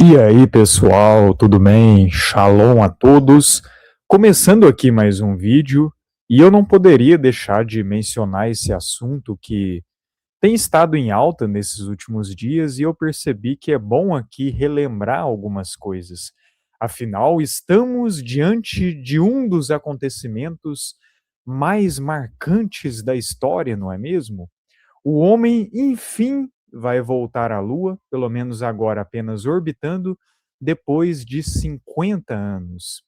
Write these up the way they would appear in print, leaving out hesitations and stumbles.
E aí, pessoal, tudo bem? Shalom a todos. Começando aqui mais um vídeo, e eu não poderia deixar de mencionar esse assunto que tem estado em alta nesses últimos dias, e eu percebi que é bom aqui relembrar algumas coisas. Afinal, estamos diante de um dos acontecimentos mais marcantes da história, não é mesmo? O homem, enfim, vai voltar à Lua, pelo menos agora apenas orbitando, depois de 50 anos.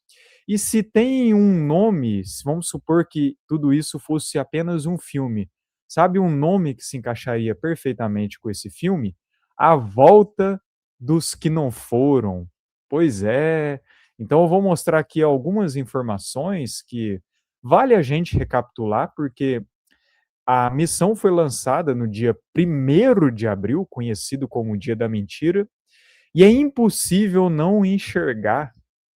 E se tem um nome, vamos supor que tudo isso fosse apenas um filme, sabe um nome que se encaixaria perfeitamente com esse filme? A Volta dos que Não Foram. Pois é. Então eu vou mostrar aqui algumas informações que vale a gente recapitular, porque a missão foi lançada no dia 1º de abril, conhecido como o Dia da Mentira, e é impossível não enxergar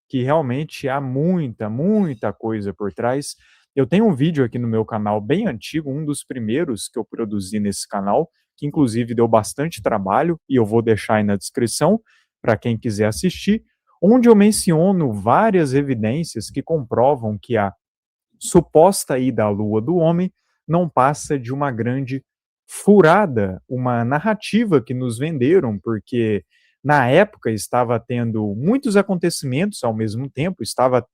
que realmente há muita coisa por trás. Eu tenho um vídeo aqui no meu canal bem antigo, um dos primeiros que eu produzi nesse canal, que inclusive deu bastante trabalho, e eu vou deixar aí na descrição para quem quiser assistir, onde eu menciono várias evidências que comprovam que a suposta ida à Lua do homem não passa de uma grande furada, uma narrativa que nos venderam, porque na época estava tendo muitos acontecimentos ao mesmo tempo, estava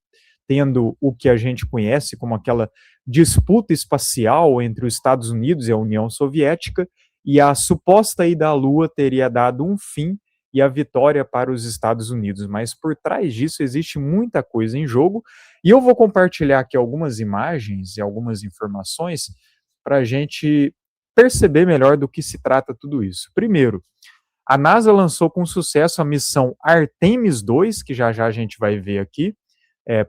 tendo o que a gente conhece como aquela disputa espacial entre os Estados Unidos e a União Soviética, e a suposta ida à Lua teria dado um fim e a vitória para os Estados Unidos. Mas por trás disso existe muita coisa em jogo, e eu vou compartilhar aqui algumas imagens e algumas informações para a gente perceber melhor do que se trata tudo isso. Primeiro, a NASA lançou com sucesso a missão Artemis 2, que já já a gente vai ver aqui,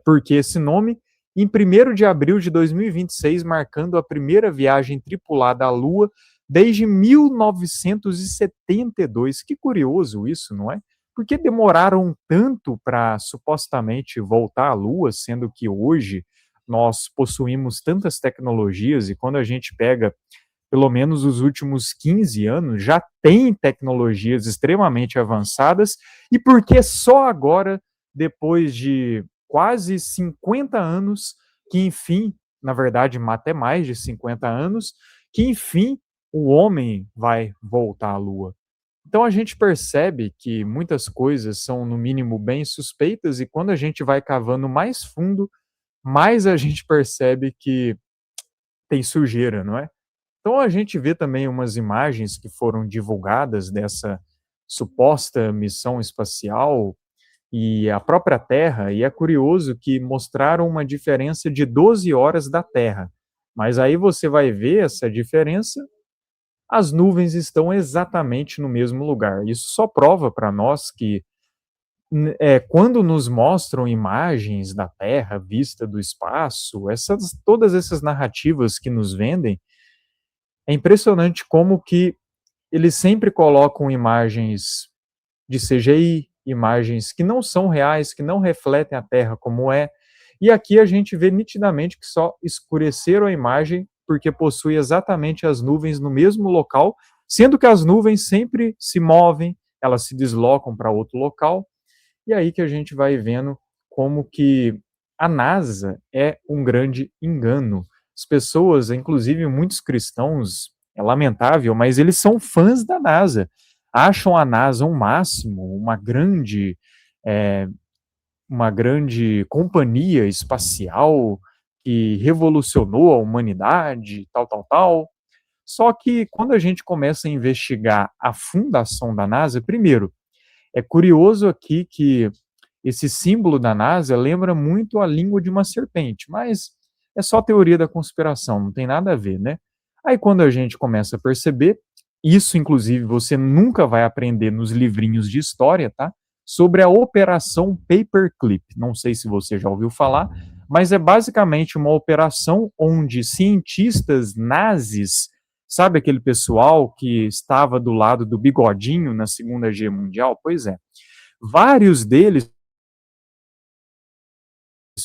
por que esse nome, em 1º de abril de 2026, marcando a primeira viagem tripulada à Lua desde 1972. Que curioso isso, não é? Por que demoraram tanto para supostamente voltar à Lua, sendo que hoje nós possuímos tantas tecnologias e quando a gente pega pelo menos os últimos 15 anos, já tem tecnologias extremamente avançadas, e por que só agora, depois de quase 50 anos, que enfim, na verdade, até mais de 50 anos, que enfim o homem vai voltar à Lua? Então a gente percebe que muitas coisas são, no mínimo, bem suspeitas, e quando a gente vai cavando mais fundo, mais a gente percebe que tem sujeira, não é? Então a gente vê também umas imagens que foram divulgadas dessa suposta missão espacial e a própria Terra, e é curioso que mostraram uma diferença de 12 horas da Terra. Mas aí você vai ver essa diferença, as nuvens estão exatamente no mesmo lugar. Isso só prova para nós que quando nos mostram imagens da Terra vista do espaço, todas essas narrativas que nos vendem, é impressionante como que eles sempre colocam imagens de CGI, imagens que não são reais, que não refletem a Terra como é, e aqui a gente vê nitidamente que só escureceram a imagem porque possui exatamente as nuvens no mesmo local, sendo que as nuvens sempre se movem, elas se deslocam para outro local, e aí que a gente vai vendo como que a NASA é um grande engano. As pessoas, inclusive muitos cristãos, é lamentável, mas eles são fãs da NASA. Acham a NASA um máximo, é, uma grande companhia espacial que revolucionou a humanidade, tal. Só que quando a gente começa a investigar a fundação da NASA, primeiro, é curioso aqui que esse símbolo da NASA lembra muito a língua de uma serpente, mas é só teoria da conspiração, não tem nada a ver, né? Aí quando a gente começa a perceber, isso inclusive você nunca vai aprender nos livrinhos de história, tá? Sobre a Operação Paperclip. Não sei se você já ouviu falar, mas é basicamente uma operação onde cientistas nazis, sabe aquele pessoal que estava do lado do Bigodinho na Segunda Guerra Mundial? Pois é. Vários deles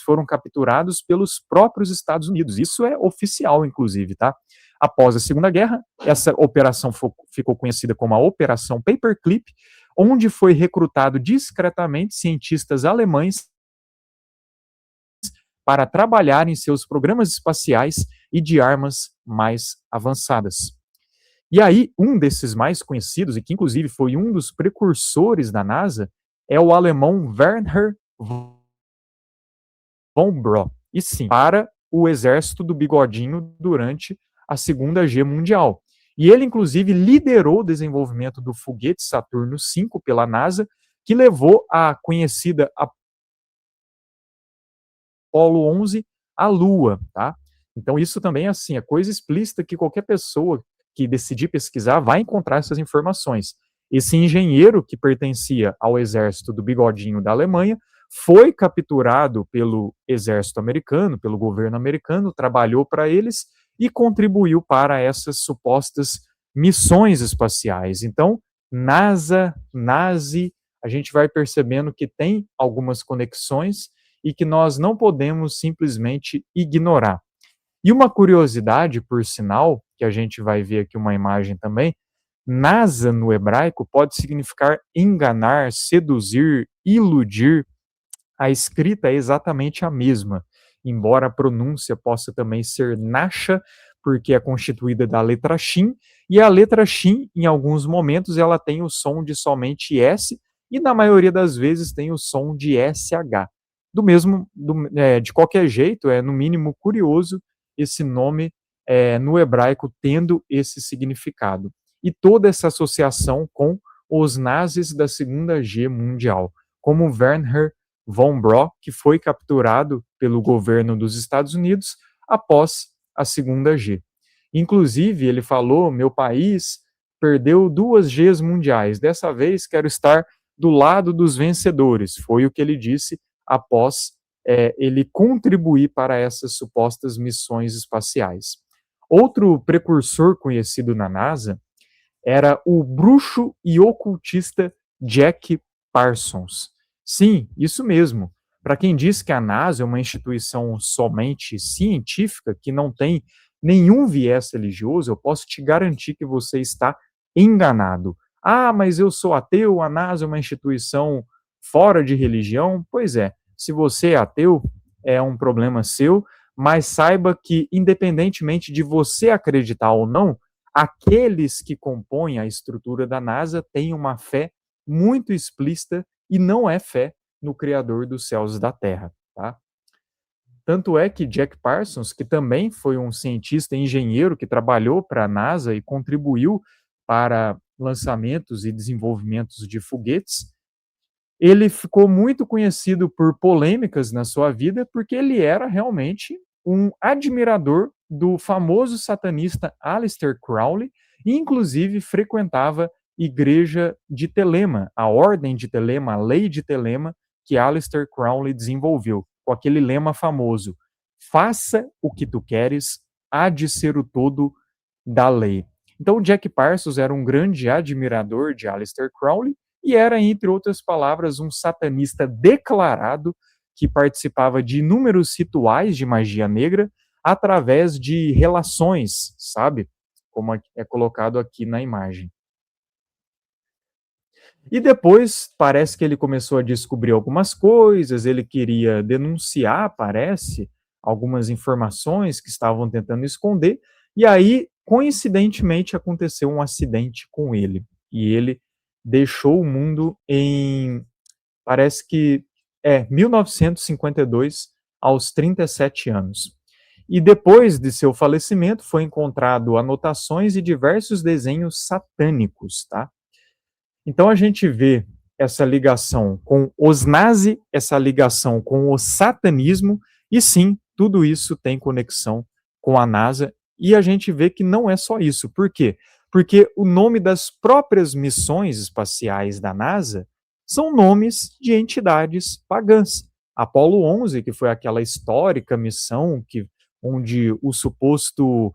foram capturados pelos próprios Estados Unidos. Isso é oficial, inclusive, tá? Após a Segunda Guerra, essa operação ficou conhecida como a Operação Paperclip, onde foi recrutado discretamente cientistas alemães para trabalhar em seus programas espaciais e de armas mais avançadas. E aí, um desses mais conhecidos, e que inclusive foi um dos precursores da NASA, é o alemão Werner von Braun. E sim, para o exército do bigodinho durante a Segunda Guerra Mundial. E ele, inclusive, liderou o desenvolvimento do foguete Saturno V pela NASA, que levou a conhecida Apollo 11 à Lua, tá? Então isso também assim, é coisa explícita que qualquer pessoa que decidir pesquisar vai encontrar essas informações. Esse engenheiro que pertencia ao exército do bigodinho da Alemanha foi capturado pelo exército americano, pelo governo americano, trabalhou para eles e contribuiu para essas supostas missões espaciais. Então, NASA, NASI, a gente vai percebendo que tem algumas conexões e que nós não podemos simplesmente ignorar. E uma curiosidade, por sinal, que a gente vai ver aqui uma imagem também, NASA no hebraico pode significar enganar, seduzir, iludir. A escrita é exatamente a mesma, embora a pronúncia possa também ser Nasha, porque é constituída da letra Shin, e a letra Shin, em alguns momentos, ela tem o som de somente S, e na maioria das vezes tem o som de SH. De qualquer jeito, é no mínimo curioso esse nome no hebraico tendo esse significado. E toda essa associação com os nazis da Segunda Guerra Mundial, como Werner von Braun, que foi capturado pelo governo dos Estados Unidos após a Segunda Guerra. Inclusive, ele falou: meu país perdeu 2 guerras mundiais, dessa vez quero estar do lado dos vencedores. Foi o que ele disse após ele contribuir para essas supostas missões espaciais. Outro precursor conhecido na NASA era o bruxo e ocultista Jack Parsons. Sim, isso mesmo. Para quem diz que a NASA é uma instituição somente científica, que não tem nenhum viés religioso, eu posso te garantir que você está enganado. Ah, mas eu sou ateu, a NASA é uma instituição fora de religião. Pois é, se você é ateu, é um problema seu, mas saiba que, independentemente de você acreditar ou não, aqueles que compõem a estrutura da NASA têm uma fé muito explícita e não é fé no Criador dos céus e da terra, tá? Tanto é que Jack Parsons, que também foi um cientista e engenheiro que trabalhou para a NASA e contribuiu para lançamentos e desenvolvimentos de foguetes, ele ficou muito conhecido por polêmicas na sua vida, porque ele era realmente um admirador do famoso satanista Aleister Crowley, e inclusive frequentava igreja de Telema, a ordem de Telema, a lei de Telema, que Aleister Crowley desenvolveu, com aquele lema famoso: faça o que tu queres, há de ser o todo da lei. Então, Jack Parsons era um grande admirador de Aleister Crowley e era, entre outras palavras, um satanista declarado que participava de inúmeros rituais de magia negra através de relações, sabe? Como é colocado aqui na imagem. E depois parece que ele começou a descobrir algumas coisas, ele queria denunciar, parece, algumas informações que estavam tentando esconder, e aí, coincidentemente, aconteceu um acidente com ele. E ele deixou o mundo em, parece que 1952, aos 37 anos. E depois de seu falecimento, foi encontrado anotações e diversos desenhos satânicos, tá? Então a gente vê essa ligação com os nazis, essa ligação com o satanismo, e sim, tudo isso tem conexão com a NASA, e a gente vê que não é só isso. Por quê? Porque o nome das próprias missões espaciais da NASA são nomes de entidades pagãs. Apollo 11, que foi aquela histórica missão onde o suposto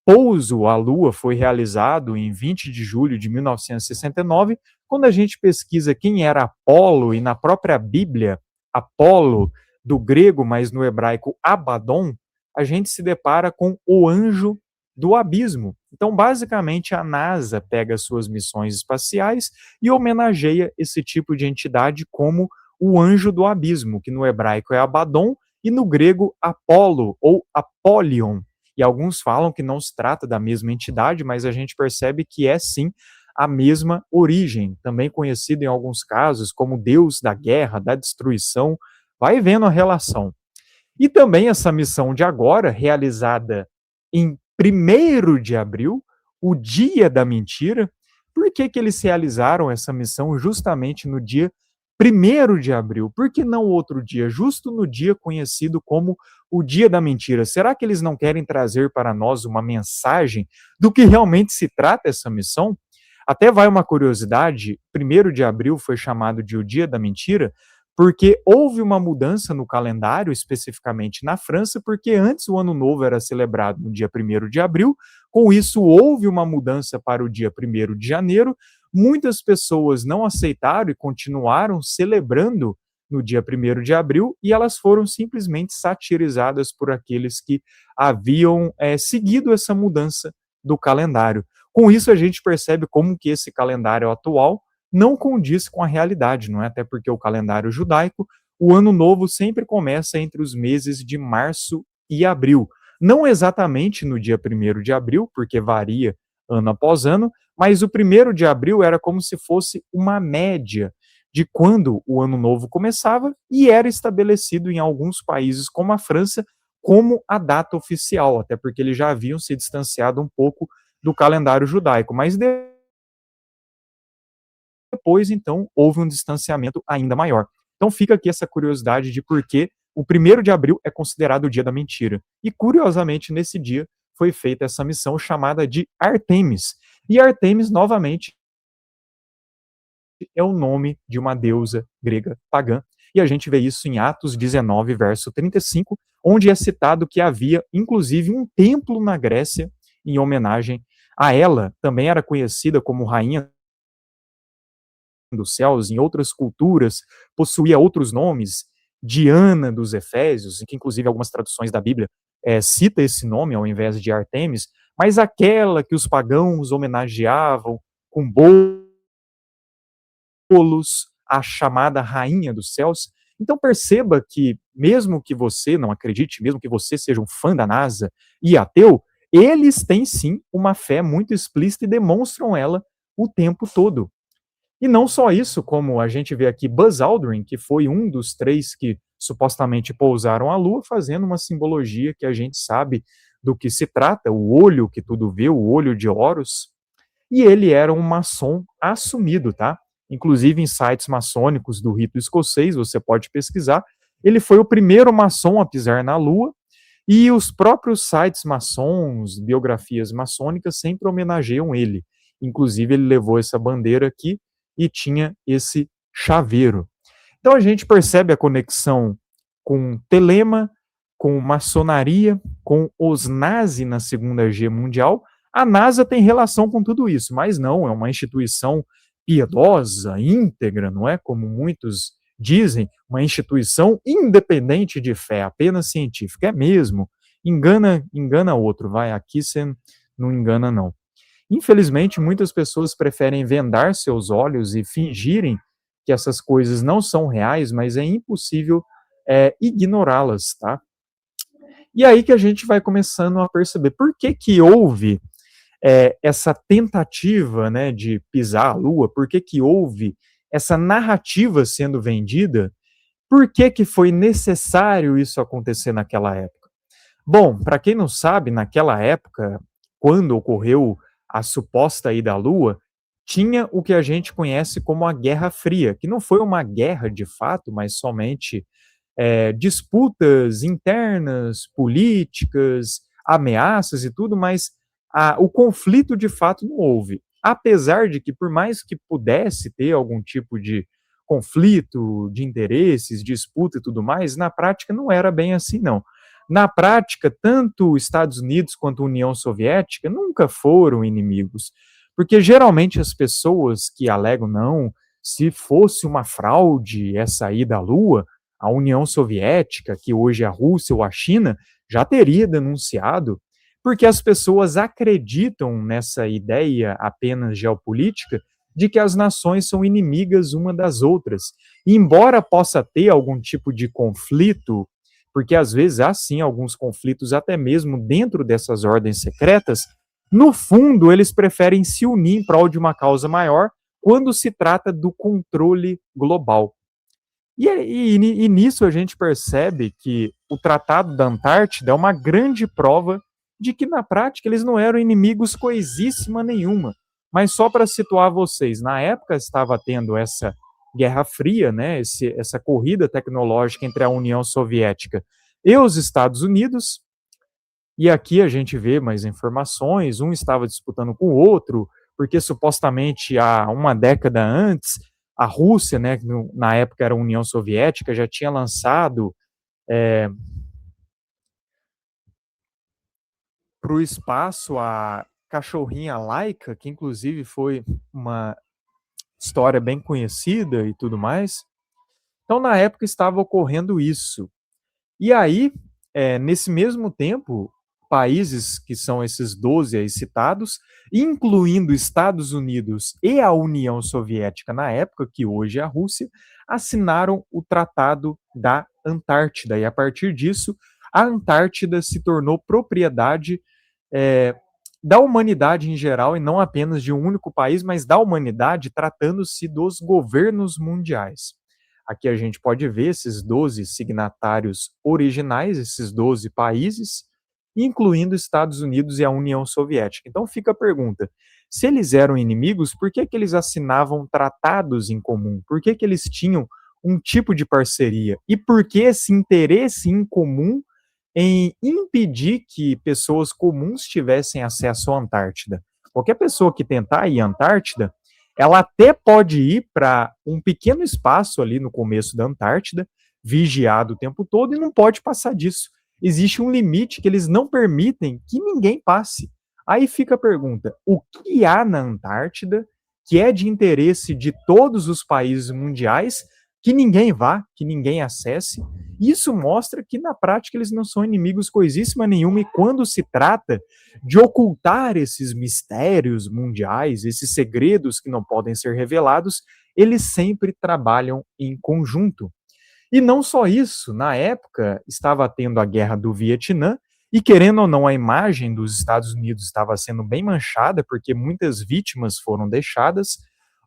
pouso à Lua foi realizado em 20 de julho de 1969. Quando a gente pesquisa quem era Apolo, e na própria Bíblia, Apolo, do grego, mas no hebraico Abaddon, a gente se depara com o anjo do abismo. Então, basicamente, a NASA pega suas missões espaciais e homenageia esse tipo de entidade como o anjo do abismo, que no hebraico é Abaddon e no grego Apolo ou Apollyon. E alguns falam que não se trata da mesma entidade, mas a gente percebe que é sim a mesma origem, também conhecido em alguns casos como Deus da guerra, da destruição. Vai vendo a relação. E também essa missão de agora, realizada em 1º de abril, o dia da mentira. Por que que eles realizaram essa missão justamente no dia 1º de abril? Por que não outro dia, justo no dia conhecido como o dia da mentira? Será que eles não querem trazer para nós uma mensagem do que realmente se trata essa missão? Até vai uma curiosidade, 1º de abril foi chamado de o dia da mentira, porque houve uma mudança no calendário, especificamente na França, porque antes o Ano Novo era celebrado no dia 1º de abril, com isso houve uma mudança para o dia 1º de janeiro, muitas pessoas não aceitaram e continuaram celebrando no dia 1º de abril, e elas foram simplesmente satirizadas por aqueles que haviam seguido essa mudança do calendário. Com isso a gente percebe como que esse calendário atual não condiz com a realidade, não é? Até porque o calendário judaico, o ano novo sempre começa entre os meses de março e abril. Não exatamente no dia 1º de abril, porque varia ano após ano, mas o 1º de abril era como se fosse uma média de quando o ano novo começava e era estabelecido em alguns países, como a França, como a data oficial, até porque eles já haviam se distanciado um pouco do calendário judaico. Mas depois, então, houve um distanciamento ainda maior. Então fica aqui essa curiosidade de por que o 1º de abril é considerado o dia da mentira. E, curiosamente, nesse dia foi feita essa missão chamada de Artemis. E Artemis, novamente, é o nome de uma deusa grega pagã. E a gente vê isso em Atos 19, verso 35, onde é citado que havia, inclusive, um templo na Grécia em homenagem a ela. Também era conhecida como Rainha dos céus, em outras culturas, possuía outros nomes, Diana dos Efésios, que inclusive algumas traduções da Bíblia cita esse nome ao invés de Artemis, mas aquela que os pagãos homenageavam com bolos, a chamada Rainha dos Céus. Então perceba que, mesmo que você não acredite, mesmo que você seja um fã da NASA e ateu, eles têm sim uma fé muito explícita e demonstram ela o tempo todo. E não só isso, como a gente vê aqui Buzz Aldrin, que foi um dos 3 que supostamente pousaram à Lua, fazendo uma simbologia que a gente sabe do que se trata, o olho que tudo vê, o olho de Horus, e ele era um maçom assumido, tá? Inclusive em sites maçônicos do rito escocês, você pode pesquisar, ele foi o primeiro maçom a pisar na Lua, e os próprios sites maçons, biografias maçônicas, sempre homenageiam ele. Inclusive, ele levou essa bandeira aqui e tinha esse chaveiro. Então, a gente percebe a conexão com Telema, com maçonaria, com os nazis na Segunda Guerra Mundial. A NASA tem relação com tudo isso, mas não, é uma instituição piedosa, íntegra, não é? Como muitos dizem, uma instituição independente de fé, apenas científica. É mesmo. Engana outro, vai, aqui você não engana não. Infelizmente, muitas pessoas preferem vendar seus olhos e fingirem que essas coisas não são reais, mas é impossível ignorá-las, tá? E aí que a gente vai começando a perceber por que que houve essa tentativa, né, de pisar a Lua, por que que houve essa narrativa sendo vendida, por que que foi necessário isso acontecer naquela época? Bom, para quem não sabe, naquela época, quando ocorreu a suposta ida à Lua, tinha o que a gente conhece como a Guerra Fria, que não foi uma guerra de fato, mas somente disputas internas, políticas, ameaças e tudo, mas o conflito de fato não houve. Apesar de que, por mais que pudesse ter algum tipo de conflito de interesses, disputa e tudo mais, na prática não era bem assim, não. Na prática, tanto os Estados Unidos quanto a União Soviética nunca foram inimigos, porque geralmente as pessoas que alegam, não, se fosse uma fraude essa ida à Lua, a União Soviética, que hoje é a Rússia ou a China, já teria denunciado, porque as pessoas acreditam nessa ideia apenas geopolítica de que as nações são inimigas uma das outras. E embora possa ter algum tipo de conflito, porque às vezes há sim alguns conflitos até mesmo dentro dessas ordens secretas, no fundo eles preferem se unir em prol de uma causa maior quando se trata do controle global. E nisso a gente percebe que o Tratado da Antártida é uma grande prova de que, na prática, eles não eram inimigos coisíssima nenhuma. Mas só para situar vocês, na época estava tendo essa Guerra Fria, né, essa corrida tecnológica entre a União Soviética e os Estados Unidos, e aqui a gente vê mais informações, um estava disputando com o outro, porque supostamente há uma década antes, a Rússia, né, que na época era a União Soviética, já tinha lançado para o espaço a cachorrinha Laika, que inclusive foi uma história bem conhecida e tudo mais. Então, na época estava ocorrendo isso. E aí, nesse mesmo tempo, países que são esses 12 aí citados, incluindo Estados Unidos e a União Soviética na época, que hoje é a Rússia, assinaram o Tratado da Antártida. E a partir disso, a Antártida se tornou propriedade é, da humanidade em geral, e não apenas de um único país, mas da humanidade, tratando-se dos governos mundiais. Aqui a gente pode ver esses 12 signatários originais, esses 12 países, incluindo Estados Unidos e a União Soviética. Então fica a pergunta: se eles eram inimigos, por que, que eles assinavam tratados em comum? Por que, que eles tinham um tipo de parceria? E por que esse interesse em comum em impedir que pessoas comuns tivessem acesso à Antártida? Qualquer pessoa que tentar ir à Antártida, ela até pode ir para um pequeno espaço ali no começo da Antártida, vigiado o tempo todo, e não pode passar disso. Existe um limite que eles não permitem que ninguém passe. Aí fica a pergunta: o que há na Antártida que é de interesse de todos os países mundiais que ninguém vá, que ninguém acesse? Isso mostra que, na prática, eles não são inimigos coisíssima nenhuma, e quando se trata de ocultar esses mistérios mundiais, esses segredos que não podem ser revelados, eles sempre trabalham em conjunto. E não só isso, na época estava tendo a guerra do Vietnã, e querendo ou não, a imagem dos Estados Unidos estava sendo bem manchada, porque muitas vítimas foram deixadas.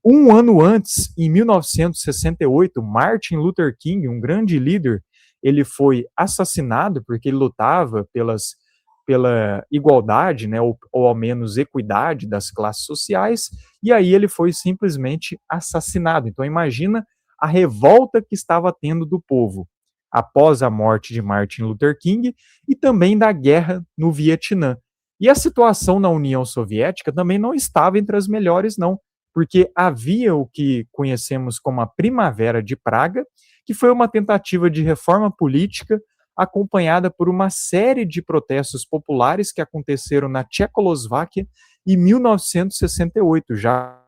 Um ano antes, em 1968, Martin Luther King, um grande líder, ele foi assassinado porque ele lutava pela igualdade, né, ou ao menos equidade das classes sociais, e aí ele foi simplesmente assassinado. Então imagina a revolta que estava tendo do povo após a morte de Martin Luther King e também da guerra no Vietnã. E a situação na União Soviética também não estava entre as melhores, não, porque havia o que conhecemos como a Primavera de Praga, que foi uma tentativa de reforma política acompanhada por uma série de protestos populares que aconteceram na Tchecoslováquia em 1968, já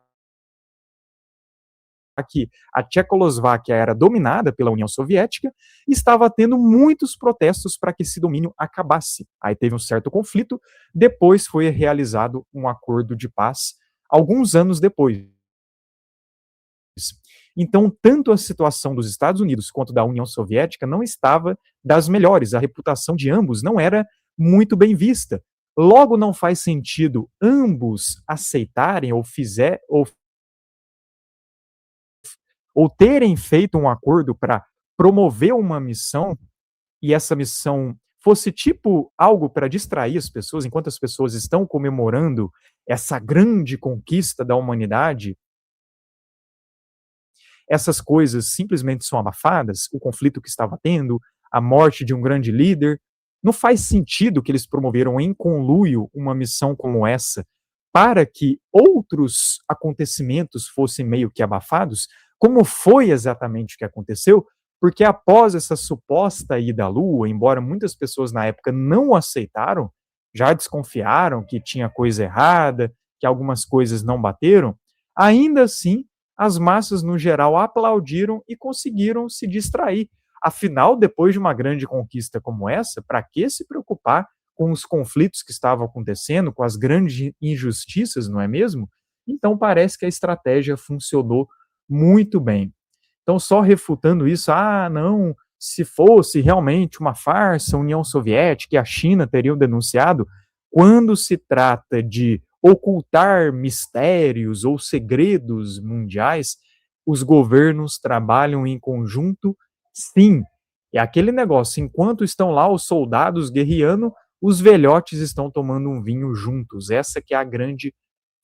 que a Tchecoslováquia era dominada pela União Soviética e estava tendo muitos protestos para que esse domínio acabasse. Aí teve um certo conflito, depois foi realizado um acordo de paz alguns anos depois. Então, tanto a situação dos Estados Unidos quanto da União Soviética não estava das melhores, a reputação de ambos não era muito bem vista. Logo, não faz sentido ambos aceitarem ou terem feito um acordo para promover uma missão, e essa missão fosse tipo algo para distrair as pessoas, enquanto as pessoas estão comemorando essa grande conquista da humanidade, essas coisas simplesmente são abafadas, o conflito que estava tendo, a morte de um grande líder. Não faz sentido que eles promoveram em conluio uma missão como essa para que outros acontecimentos fossem meio que abafados, como foi exatamente o que aconteceu, porque após essa suposta ida à Lua, embora muitas pessoas na época não aceitaram, já desconfiaram que tinha coisa errada, que algumas coisas não bateram, ainda assim as massas no geral aplaudiram e conseguiram se distrair. Afinal, depois de uma grande conquista como essa, para que se preocupar com os conflitos que estavam acontecendo, com as grandes injustiças, não é mesmo? Então parece que a estratégia funcionou muito bem. Então, só refutando isso, não, se fosse realmente uma farsa, a União Soviética e a China teriam denunciado, quando se trata de ocultar mistérios ou segredos mundiais, os governos trabalham em conjunto, sim. É aquele negócio, enquanto estão lá os soldados guerreando, os velhotes estão tomando um vinho juntos. Essa que é a grande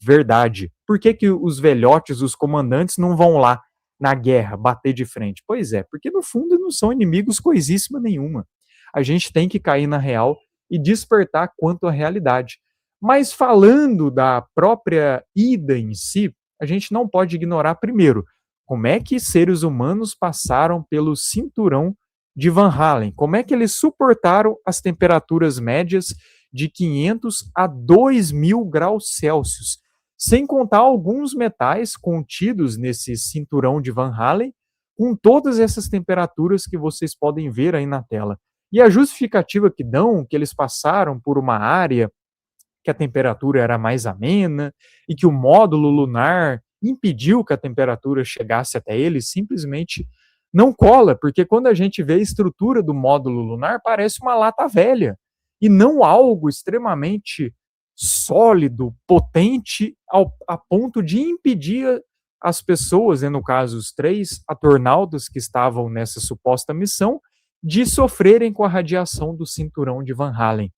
verdade. Por que que os velhotes, os comandantes, não vão lá na guerra bater de frente? Pois é, porque no fundo não são inimigos coisíssima nenhuma. A gente tem que cair na real e despertar quanto à realidade. Mas falando da própria ida em si, a gente não pode ignorar primeiro como é que seres humanos passaram pelo cinturão de Van Halen, como é que eles suportaram as temperaturas médias de 500 a 2.000 graus Celsius, sem contar alguns metais contidos nesse cinturão de Van Halen, com todas essas temperaturas que vocês podem ver aí na tela. E a justificativa que dão, que eles passaram por uma área que a temperatura era mais amena e que o módulo lunar impediu que a temperatura chegasse até eles, simplesmente não cola, porque quando a gente vê a estrutura do módulo lunar, parece uma lata velha e não algo extremamente sólido, potente, a ponto de impedir as pessoas, no caso os 3 astronautas que estavam nessa suposta missão, de sofrerem com a radiação do cinturão de Van Halen.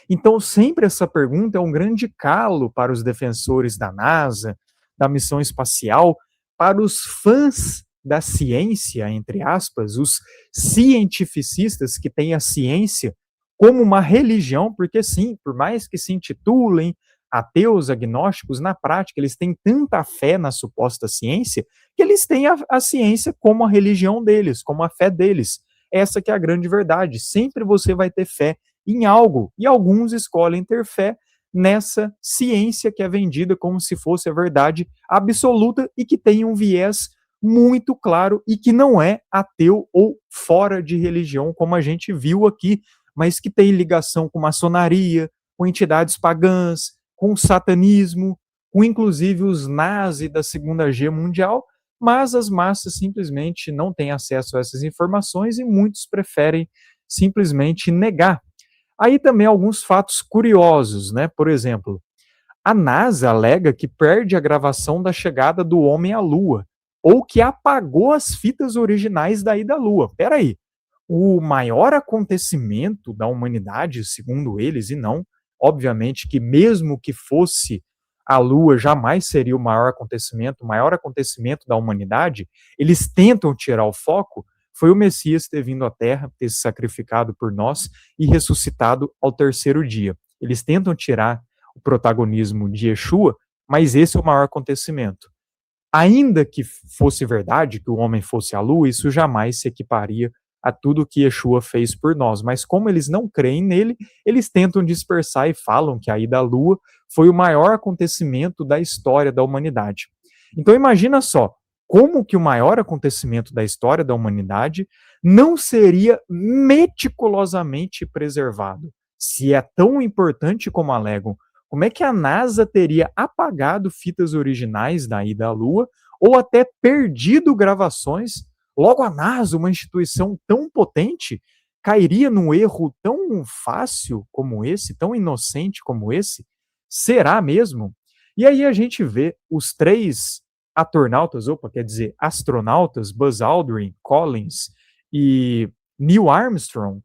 Então, sempre essa pergunta é um grande calo para os defensores da NASA, da missão espacial, para os fãs da ciência, entre aspas, os cientificistas que têm a ciência como uma religião, porque sim, por mais que se intitulem ateus, agnósticos, na prática eles têm tanta fé na suposta ciência que eles têm a ciência como a religião deles, como a fé deles. Essa que é a grande verdade. Sempre você vai ter fé em algo, e alguns escolhem ter fé nessa ciência que é vendida como se fosse a verdade absoluta e que tem um viés muito claro e que não é ateu ou fora de religião, como a gente viu aqui, mas que tem ligação com maçonaria, com entidades pagãs, com satanismo, com inclusive os nazis da Segunda Guerra Mundial, mas as massas simplesmente não têm acesso a essas informações e muitos preferem simplesmente negar. Aí também alguns fatos curiosos, né? Por exemplo, a NASA alega que perde a gravação da chegada do homem à Lua, ou que apagou as fitas originais da ida à Lua. Peraí, o maior acontecimento da humanidade, segundo eles, e não, obviamente que mesmo que fosse a Lua, jamais seria o maior acontecimento da humanidade, eles tentam tirar o foco, foi o Messias ter vindo à Terra, ter se sacrificado por nós e ressuscitado ao terceiro dia. Eles tentam tirar o protagonismo de Yeshua, mas esse é o maior acontecimento. Ainda que fosse verdade que o homem fosse a lua, isso jamais se equiparia a tudo que Yeshua fez por nós. Mas como eles não creem nele, eles tentam dispersar e falam que a ida à lua foi o maior acontecimento da história da humanidade. Então imagina só, como que o maior acontecimento da história da humanidade não seria meticulosamente preservado? Se é tão importante como alegam, como é que a NASA teria apagado fitas originais da ida à Lua ou até perdido gravações? Logo, a NASA, uma instituição tão potente, cairia num erro tão fácil como esse, tão inocente como esse? Será mesmo? E aí a gente vê os 3 quer dizer, astronautas, Buzz Aldrin, Collins e Neil Armstrong.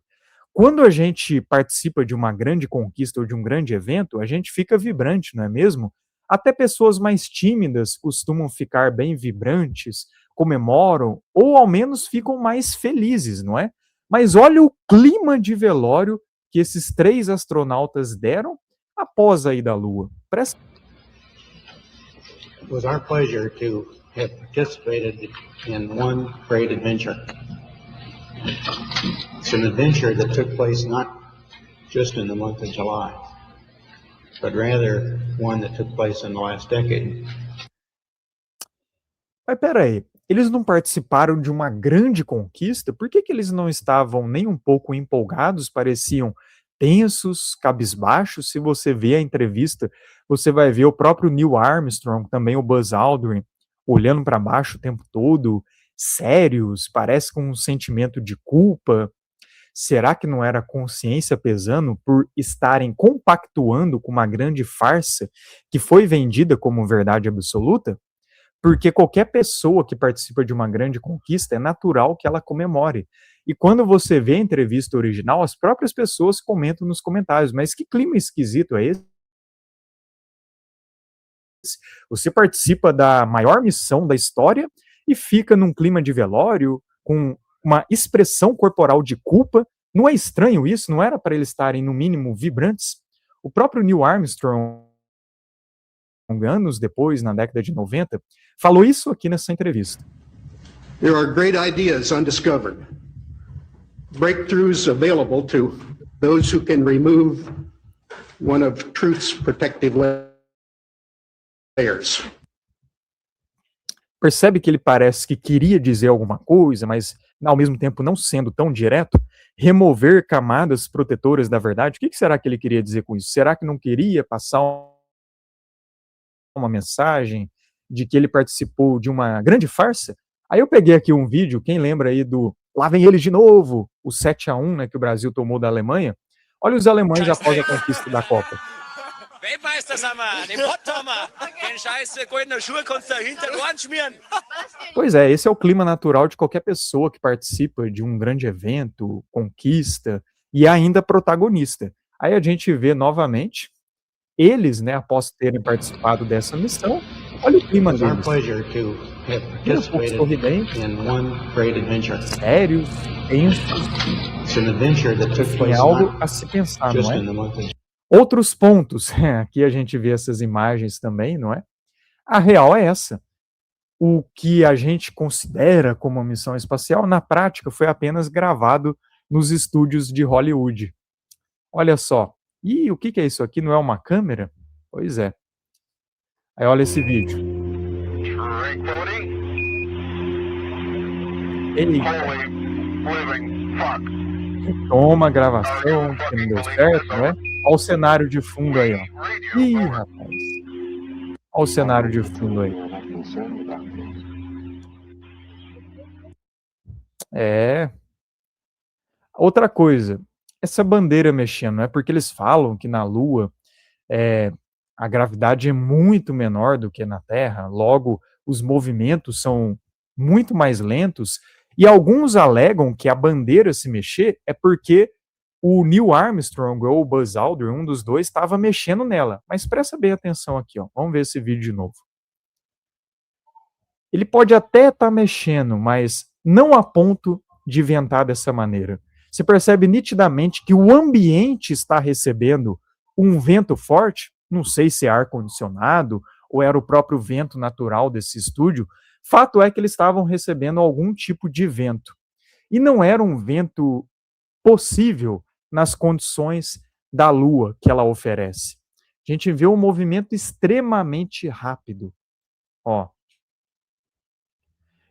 Quando a gente participa de uma grande conquista ou de um grande evento, a gente fica vibrante, não é mesmo? Até pessoas mais tímidas costumam ficar bem vibrantes, comemoram ou ao menos ficam mais felizes, não é? Mas olha o clima de velório que esses 3 astronautas deram após a ida à Lua. Presta. It was our pleasure to have participated in one great adventure. It's an adventure that took place not just in the month of July, but rather one that took place in the last decade. Mas peraí, eles não participaram de uma grande conquista? Por que que eles não estavam nem um pouco empolgados? Pareciam tensos, cabisbaixos. Se você vê a entrevista, você vai ver o próprio Neil Armstrong, também o Buzz Aldrin, olhando para baixo o tempo todo, sérios, parece com um sentimento de culpa. Será que não era a consciência pesando por estarem compactuando com uma grande farsa que foi vendida como verdade absoluta? Porque qualquer pessoa que participa de uma grande conquista é natural que ela comemore. E quando você vê a entrevista original, as próprias pessoas comentam nos comentários, mas que clima esquisito é esse? Você participa da maior missão da história e fica num clima de velório, com uma expressão corporal de culpa. Não é estranho isso? Não era para eles estarem, no mínimo, vibrantes? O próprio Neil Armstrong, anos depois, na década de 90, falou isso aqui nessa entrevista. There are great ideas undiscovered, breakthroughs available to those who can remove one of truth's protective layers. Percebe que ele parece que queria dizer alguma coisa, mas ao mesmo tempo não sendo tão direto? Remover camadas protetoras da verdade? O que será que ele queria dizer com isso? Será que não queria passar uma mensagem de que ele participou de uma grande farsa? Aí eu peguei aqui um vídeo, quem lembra aí do lá vem eles de novo, o 7-1, né, que o Brasil tomou da Alemanha. Olha os alemães após a conquista da Copa. Weltmeister sind wir, den Pott haben wir, den scheiß goldenen Schuh kannst du hinter den Ohren schmieren. Pois é, esse é o clima natural de qualquer pessoa que participa de um grande evento, conquista, e é ainda protagonista. Aí a gente vê novamente eles, né, após terem participado dessa missão, olha o clima It's our deles. pleasure to have Um pouco participated sorridentes, in one great adventure. sérios, tensos, It's an adventure that took é place algo not a se pensar, just não é? in the month of Outros pontos, aqui a gente vê essas imagens também, não é? A real é essa. O que a gente considera como uma missão espacial, na prática, foi apenas gravado nos estúdios de Hollywood. Olha só. E o que é isso aqui? Não é uma câmera? Pois é. Aí olha esse vídeo. Eita, toma a gravação, que não deu certo, não é? Olha o cenário de fundo aí, ó. Ih, rapaz. Olha o cenário de fundo aí. É. Outra coisa, essa bandeira mexendo, não é porque eles falam que na Lua a gravidade é muito menor do que na Terra, logo os movimentos são muito mais lentos, e alguns alegam que a bandeira se mexer é porque o Neil Armstrong ou o Buzz Aldrin, um dos dois, estava mexendo nela. Mas presta bem atenção aqui, ó. Vamos ver esse vídeo de novo. Ele pode até estar mexendo, mas não a ponto de ventar dessa maneira. Você percebe nitidamente que o ambiente está recebendo um vento forte, não sei se é ar-condicionado ou era o próprio vento natural desse estúdio. Fato é que eles estavam recebendo algum tipo de vento. E não era um vento possível nas condições da Lua que ela oferece. A gente vê um movimento extremamente rápido. Ó.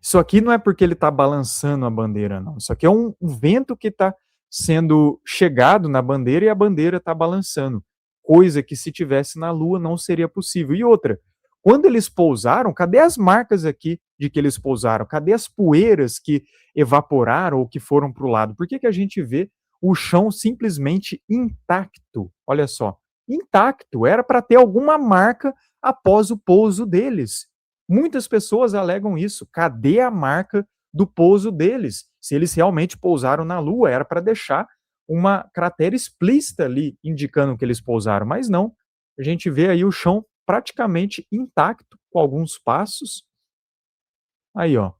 Isso aqui não é porque ele está balançando a bandeira, não. Isso aqui é um vento que está sendo chegado na bandeira e a bandeira está balançando. Coisa que se tivesse na Lua não seria possível. E outra, quando eles pousaram, cadê as marcas aqui de que eles pousaram? Cadê as poeiras que evaporaram ou que foram para o lado? Por que a gente vê o chão simplesmente intacto? Olha só, intacto. Era para ter alguma marca após o pouso deles. Muitas pessoas alegam isso. Cadê a marca do pouso deles? Se eles realmente pousaram na Lua, era para deixar uma cratera explícita ali, indicando que eles pousaram, mas não. A gente vê aí o chão praticamente intacto, com alguns passos. Aí, ó.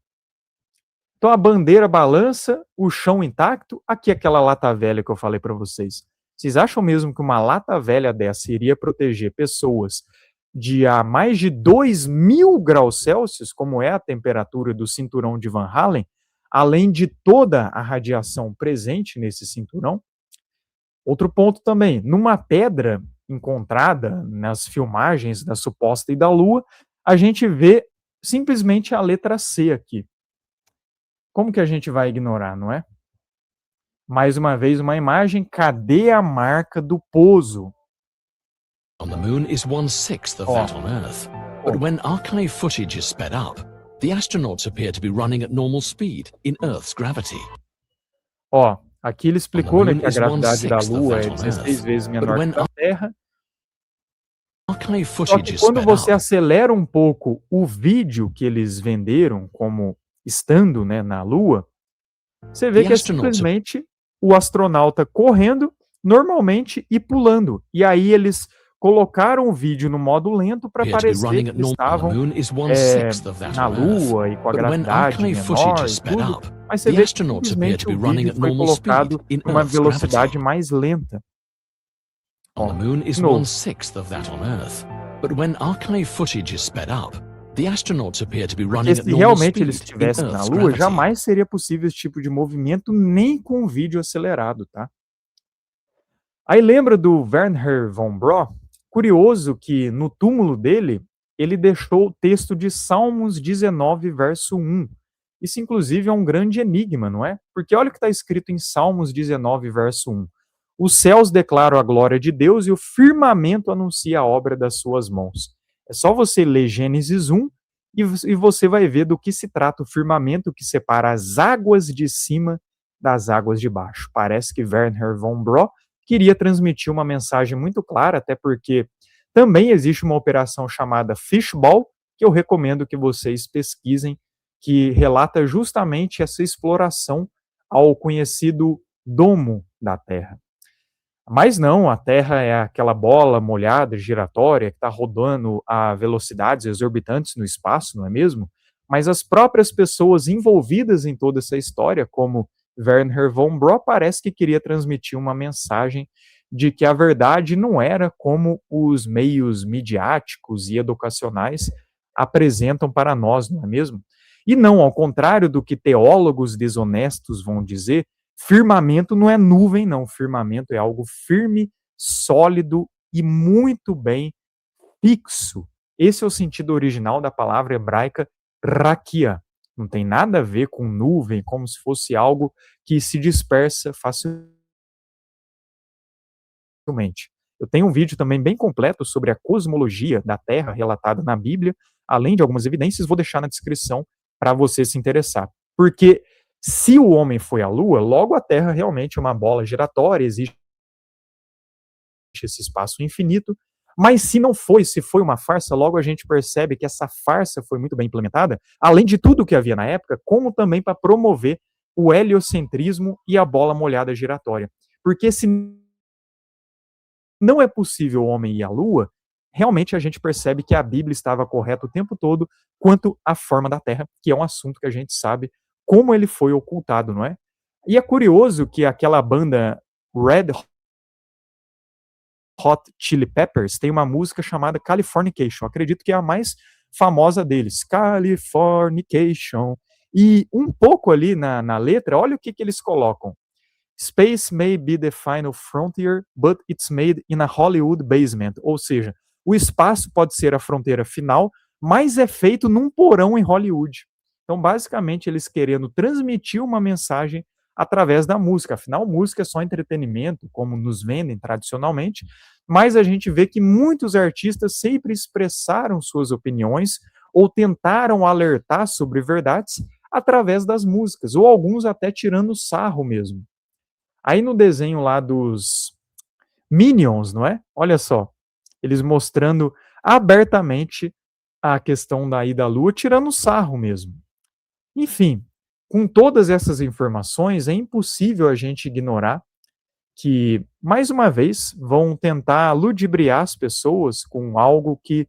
Então a bandeira balança, o chão intacto. Aqui aquela lata velha que eu falei para vocês. Vocês acham mesmo que uma lata velha dessa iria proteger pessoas de a mais de 2.000 graus Celsius, como é a temperatura do cinturão de Van Allen, além de toda a radiação presente nesse cinturão? Outro ponto também, numa pedra encontrada nas filmagens da suposta ida à Lua, a gente vê simplesmente a letra C aqui. Como que a gente vai ignorar, não é? Mais uma vez, uma imagem. Cadê a marca do pouso? On the moon is 1/6 of that on Earth. But when archive footage is sped up, the astronauts appear to be running at normal speed in Earth's gravity. Ó, aqui ele explicou, né, moon que a is gravidade da 1/6 of Lua that é on 16 Earth. vezes menor when que a da Terra. Archive Só footage que is quando sped você up, acelera um pouco o vídeo que eles venderam como estando, né, na Lua, você vê The que é astronauts simplesmente o astronauta correndo normalmente e pulando. E aí eles colocaram o vídeo no modo lento para appear to be parecer running que at eles normal. The estavam moon is 1/6 of that na on Earth. Lua e com a But when gravidade archive footage menor is e sped tudo, up, mas você the vê que astronauts appear simplesmente to be o running vídeo at foi normal speed colocado in numa Earth's velocidade gravity. mais lenta. On the Ó, moon is de novo. 1/6 of that on Earth. But when archive footage is sped up, the astronauts appear to be Porque running at se normal realmente eles speed in estivessem na Earth's Lua, gravity. jamais seria possível esse tipo de movimento nem com o vídeo acelerado, tá? Aí lembra do Wernher von Braun? Curioso que no túmulo dele, ele deixou o texto de Salmos 19, verso 1. Isso, inclusive, é um grande enigma, não é? Porque olha o que está escrito em Salmos 19, verso 1. Os céus declaram a glória de Deus e o firmamento anuncia a obra das suas mãos. É só você ler Gênesis 1 e você vai ver do que se trata o firmamento que separa as águas de cima das águas de baixo. Parece que Wernher von Braun queria transmitir uma mensagem muito clara, até porque também existe uma operação chamada Fishball, que eu recomendo que vocês pesquisem, que relata justamente essa exploração ao conhecido domo da Terra. Mas não, a Terra é aquela bola molhada, giratória, que está rodando a velocidades exorbitantes no espaço, não é mesmo? Mas as próprias pessoas envolvidas em toda essa história, como Wernher von Braun, parece que queria transmitir uma mensagem de que a verdade não era como os meios midiáticos e educacionais apresentam para nós, não é mesmo? E não, ao contrário do que teólogos desonestos vão dizer, firmamento não é nuvem, não. Firmamento é algo firme, sólido e muito bem fixo. Esse é o sentido original da palavra hebraica rakia. Não tem nada a ver com nuvem, como se fosse algo que se dispersa facilmente. Eu tenho um vídeo também bem completo sobre a cosmologia da Terra relatada na Bíblia, além de algumas evidências, vou deixar na descrição para você se interessar. Porque se o homem foi à Lua, logo a Terra realmente é uma bola giratória, existe esse espaço infinito, mas se não foi, se foi uma farsa, logo a gente percebe que essa farsa foi muito bem implementada, além de tudo que havia na época, como também para promover o heliocentrismo e a bola molhada giratória. Porque se não é possível o homem ir à Lua, realmente a gente percebe que a Bíblia estava correta o tempo todo quanto à forma da Terra, que é um assunto que a gente sabe como ele foi ocultado, não é? E é curioso que aquela banda Red Hot Chili Peppers tem uma música chamada Californication, acredito que é a mais famosa deles, Californication. E um pouco ali na letra, olha o que eles colocam. Space may be the final frontier, but it's made in a Hollywood basement. Ou seja, o espaço pode ser a fronteira final, mas é feito num porão em Hollywood. Então, basicamente, eles querendo transmitir uma mensagem através da música. Afinal, música é só entretenimento, como nos vendem tradicionalmente, mas a gente vê que muitos artistas sempre expressaram suas opiniões ou tentaram alertar sobre verdades através das músicas, ou alguns até tirando sarro mesmo. Aí no desenho lá dos Minions, não é? Olha só, eles mostrando abertamente a questão da ida à Lua, tirando sarro mesmo. Enfim, com todas essas informações, é impossível a gente ignorar que, mais uma vez, vão tentar ludibriar as pessoas com algo que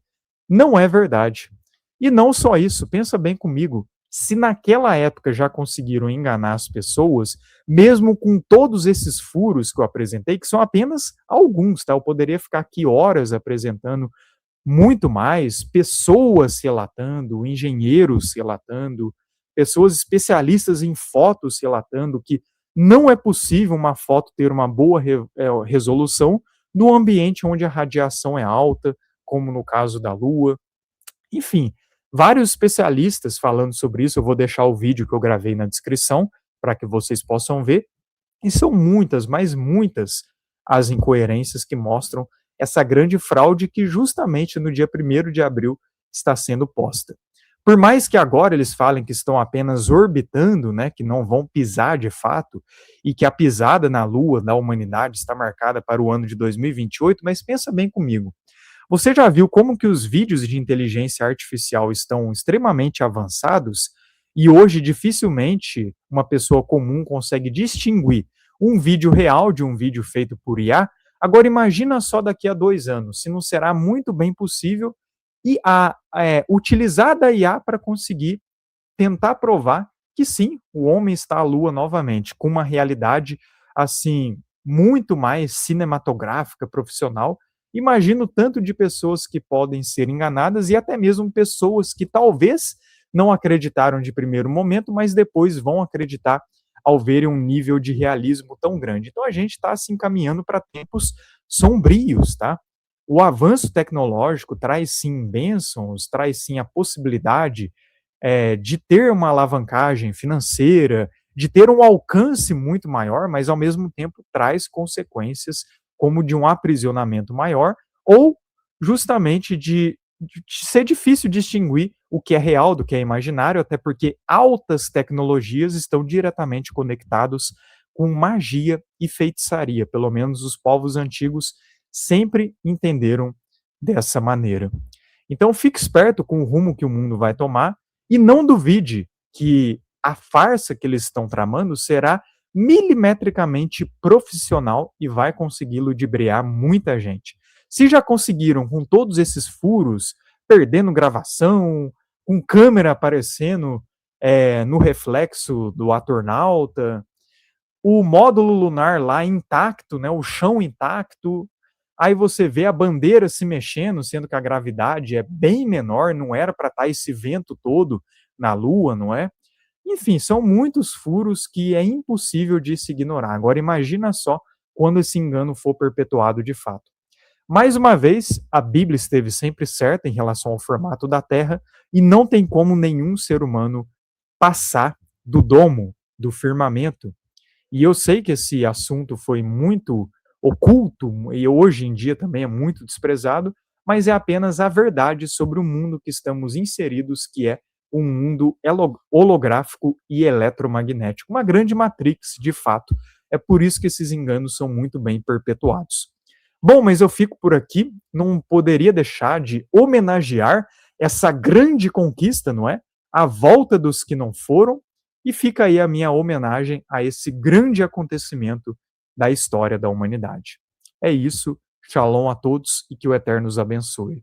não é verdade. E não só isso, pensa bem comigo, se naquela época já conseguiram enganar as pessoas, mesmo com todos esses furos que eu apresentei, que são apenas alguns, tá? Eu poderia ficar aqui horas apresentando muito mais, pessoas relatando, engenheiros relatando, pessoas especialistas em fotos relatando que não é possível uma foto ter uma boa resolução no ambiente onde a radiação é alta, como no caso da Lua. Enfim, vários especialistas falando sobre isso, eu vou deixar o vídeo que eu gravei na descrição para que vocês possam ver. E são muitas, mas muitas, as incoerências que mostram essa grande fraude que justamente no dia 1º de abril está sendo posta. Por mais que agora eles falem que estão apenas orbitando, né, que não vão pisar de fato, e que a pisada na Lua da humanidade está marcada para o ano de 2028, mas pensa bem comigo. Você já viu como que os vídeos de inteligência artificial estão extremamente avançados e hoje dificilmente uma pessoa comum consegue distinguir um vídeo real de um vídeo feito por IA? Agora imagina só daqui a 2 anos, se não será muito bem possível utilizar da IA para conseguir tentar provar que sim, o homem está à Lua novamente, com uma realidade assim muito mais cinematográfica, profissional. Imagino o tanto de pessoas que podem ser enganadas e até mesmo pessoas que talvez não acreditaram de primeiro momento, mas depois vão acreditar ao verem um nível de realismo tão grande. Então a gente está se encaminhando para tempos sombrios, tá? O avanço tecnológico traz sim bênçãos, traz sim a possibilidade de ter uma alavancagem financeira, de ter um alcance muito maior, mas ao mesmo tempo traz consequências como de um aprisionamento maior ou justamente de ser difícil distinguir o que é real do que é imaginário, até porque altas tecnologias estão diretamente conectados com magia e feitiçaria. Pelo menos os povos antigos sempre entenderam dessa maneira. Então fique esperto com o rumo que o mundo vai tomar e não duvide que a farsa que eles estão tramando será milimetricamente profissional e vai conseguir ludibriar muita gente. Se já conseguiram com todos esses furos, perdendo gravação, com câmera aparecendo no reflexo do astronauta, o módulo lunar lá intacto, né, o chão intacto, aí você vê a bandeira se mexendo, sendo que a gravidade é bem menor, não era para estar esse vento todo na Lua, não é? Enfim, são muitos furos que é impossível de se ignorar. Agora imagina só quando esse engano for perpetuado de fato. Mais uma vez, a Bíblia esteve sempre certa em relação ao formato da Terra e não tem como nenhum ser humano passar do domo, do firmamento. E eu sei que esse assunto foi muito oculto e hoje em dia também é muito desprezado, mas é apenas a verdade sobre o mundo que estamos inseridos, que é um mundo holográfico e eletromagnético, uma grande matrix, de fato. É por isso que esses enganos são muito bem perpetuados. Bom, mas eu fico por aqui, não poderia deixar de homenagear essa grande conquista, não é? A volta dos que não foram, e fica aí a minha homenagem a esse grande acontecimento da história da humanidade. É isso, shalom a todos e que o Eterno os abençoe.